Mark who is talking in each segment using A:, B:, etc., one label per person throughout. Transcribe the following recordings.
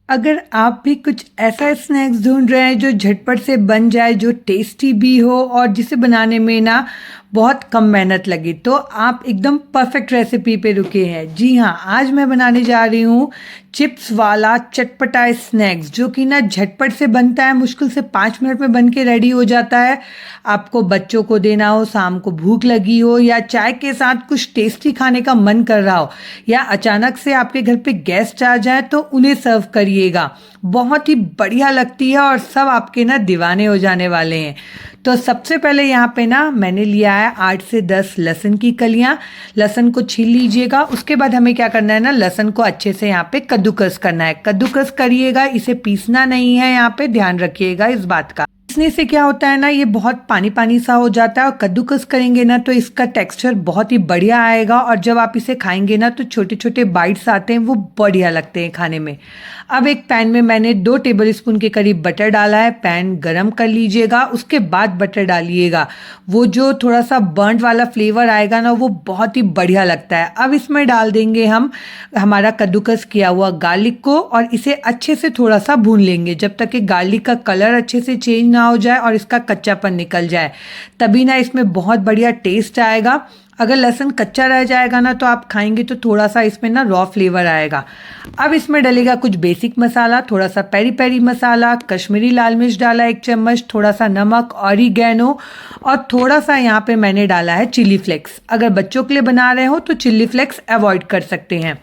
A: अगर आप भी कुछ ऐसा स्नैक्स ढूंढ रहे हैं जो झटपट से बन जाए, जो टेस्टी भी हो और जिसे बनाने में ना बहुत कम मेहनत लगे, तो आप एकदम परफेक्ट रेसिपी पे रुके हैं। जी हाँ, आज मैं बनाने जा रही हूँ चिप्स वाला चटपटा स्नैक्स, जो कि ना झटपट से बनता है, मुश्किल से 5 मिनट में बन के रेडी हो जाता है। आपको बच्चों को देना हो, शाम को भूख लगी हो, या चाय के साथ कुछ टेस्टी खाने का मन कर रहा हो, या अचानक से आपके घर पे गेस्ट आ जाए तो उन्हें सर्व करिएगा। बहुत ही बढ़िया लगती है और सब आपके ना दीवाने हो जाने वाले हैं। तो सबसे पहले यहाँ पे ना मैंने लिया है 8 से 10 लहसुन की कलियां। लहसुन को छील लीजिएगा। उसके बाद हमें क्या करना है ना, लहसुन को अच्छे से यहाँ पे कद्दूकस करना है। कद्दूकस करिएगा, इसे पीसना नहीं है, यहाँ पे ध्यान रखिएगा इस बात का। पीसने से क्या होता है ना, ये बहुत पानी पानी सा हो जाता है, और कद्दूकस करेंगे ना तो इसका टेक्सचर बहुत ही बढ़िया आएगा, और जब आप इसे खाएंगे ना तो छोटे छोटे बाइट्स आते हैं, वो बढ़िया लगते हैं खाने में। अब एक पैन में मैंने 2 टेबलस्पून के करीब बटर डाला है। पैन गरम कर लीजिएगा, उसके बाद बटर डालिएगा। वो जो थोड़ा सा बर्न्ड वाला फ्लेवर आएगा ना, वो बहुत ही बढ़िया लगता है। अब इसमें डाल देंगे हम हमारा कद्दूकस किया हुआ गार्लिक को, और इसे अच्छे से थोड़ा सा भून लेंगे जब तक कि गार्लिक का कलर अच्छे से चेंज ना हो जाए और इसका कच्चापन निकल जाए। तभी ना इसमें बहुत बढ़िया टेस्ट आएगा। अगर लहसुन कच्चा रह जाएगा ना तो आप खाएंगे तो थोड़ा सा इसमें ना रॉ फ्लेवर आएगा। अब इसमें डलेगा कुछ बेसिक मसाला, थोड़ा सा पेरी पेरी मसाला, कश्मीरी लाल मिर्च डाला 1 चम्मच, थोड़ा सा नमक, ऑरिगेनो, और थोड़ा सा यहाँ पे मैंने डाला है चिली फ्लेक्स। अगर बच्चों के लिए बना रहे हो तो चिली फ्लेक्स अवॉइड कर सकते हैं।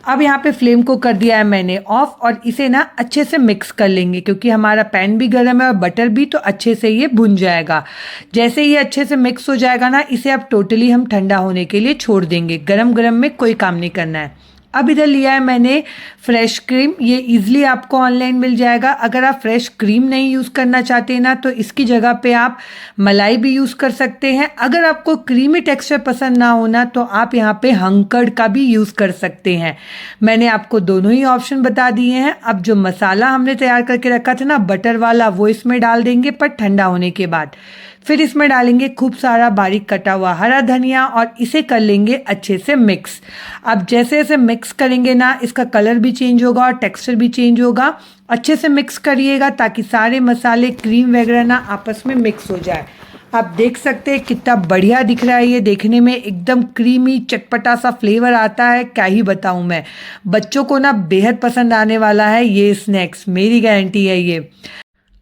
A: अब यहाँ पे फ्लेम को कर दिया है मैंने ऑफ, और इसे ना अच्छे से मिक्स कर लेंगे, क्योंकि हमारा पैन भी गर्म है और बटर भी, तो अच्छे से ये भुन जाएगा। जैसे ये अच्छे से मिक्स हो जाएगा ना, इसे अब टोटली हम ठंडा होने के लिए छोड़ देंगे। गरम गरम में कोई काम नहीं करना है। अब इधर लिया है मैंने फ्रेश क्रीम। ये इजीली आपको ऑनलाइन मिल जाएगा। अगर आप फ्रेश क्रीम नहीं यूज़ करना चाहते ना तो इसकी जगह पे आप मलाई भी यूज़ कर सकते हैं। अगर आपको क्रीमी टेक्सचर पसंद ना होना तो आप यहाँ पे हंकड़ का भी यूज़ कर सकते हैं। मैंने आपको दोनों ही ऑप्शन बता दिए हैं। अब जो मसाला हमने तैयार करके रखा था ना बटर वाला, वो इसमें डाल देंगे, पर ठंडा होने के बाद। फिर इसमें डालेंगे खूब सारा बारीक कटा हुआ हरा धनिया, और इसे कर लेंगे अच्छे से मिक्स। अब जैसे जैसे मिक्स करेंगे ना, इसका कलर भी चेंज होगा और टेक्सचर भी चेंज होगा। अच्छे से मिक्स करिएगा ताकि सारे मसाले, क्रीम वगैरह ना आपस में मिक्स हो जाए। आप देख सकते हैं कितना बढ़िया दिख रहा है। ये देखने में एकदम क्रीमी चटपटा सा फ्लेवर आता है, क्या ही बताऊं मैं। बच्चों को ना बेहद पसंद आने वाला है ये स्नैक्स, मेरी गारंटी है ये।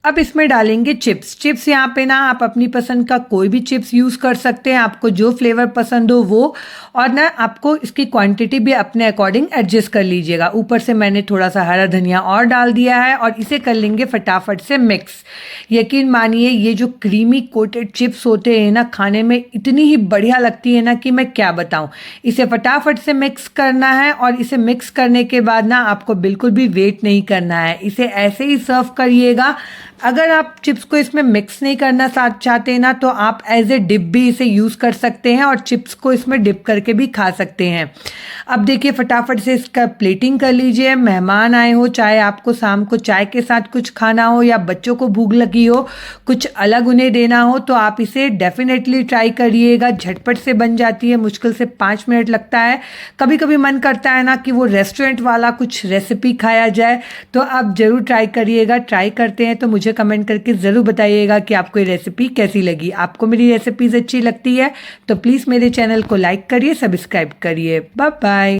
A: अब इसमें डालेंगे चिप्स। चिप्स यहाँ पे ना आप अपनी पसंद का कोई भी चिप्स यूज़ कर सकते हैं, आपको जो फ्लेवर पसंद हो वो। और ना आपको इसकी क्वांटिटी भी अपने अकॉर्डिंग एडजस्ट कर लीजिएगा। ऊपर से मैंने थोड़ा सा हरा धनिया और डाल दिया है, और इसे कर लेंगे फटाफट से मिक्स। यकीन मानिए, ये जो क्रीमी कोटेड चिप्स होते हैं ना, खाने में इतनी ही बढ़िया लगती है ना कि मैं क्या बताऊँ। इसे फटाफट से मिक्स करना है, और इसे मिक्स करने के बाद ना आपको बिल्कुल भी वेट नहीं करना है। इसे ऐसे ही सर्व करिएगा। अगर आप चिप्स को इसमें मिक्स नहीं करना चाहते ना तो आप एज ए डिप भी इसे यूज़ कर सकते हैं, और चिप्स को इसमें डिप करके भी खा सकते हैं। अब देखिए, फटाफट से इसका प्लेटिंग कर लीजिए। मेहमान आए हो, चाहे आपको शाम को चाय के साथ कुछ खाना हो, या बच्चों को भूख लगी हो, कुछ अलग उन्हें देना हो, तो आप इसे डेफिनेटली ट्राई करिएगा। झटपट से बन जाती है, मुश्किल से 5 मिनट लगता है। कभी कभी मन करता है ना कि वो रेस्टोरेंट वाला कुछ रेसिपी खाया जाए, तो आप ज़रूर ट्राई करिएगा। ट्राई करते हैं तो मुझे कमेंट करके ज़रूर बताइएगा कि आपको ये रेसिपी कैसी लगी। आपको मेरी रेसिपीज़ अच्छी लगती है तो प्लीज़ मेरे चैनल को लाइक करिए, सब्सक्राइब करिए। Bye bye.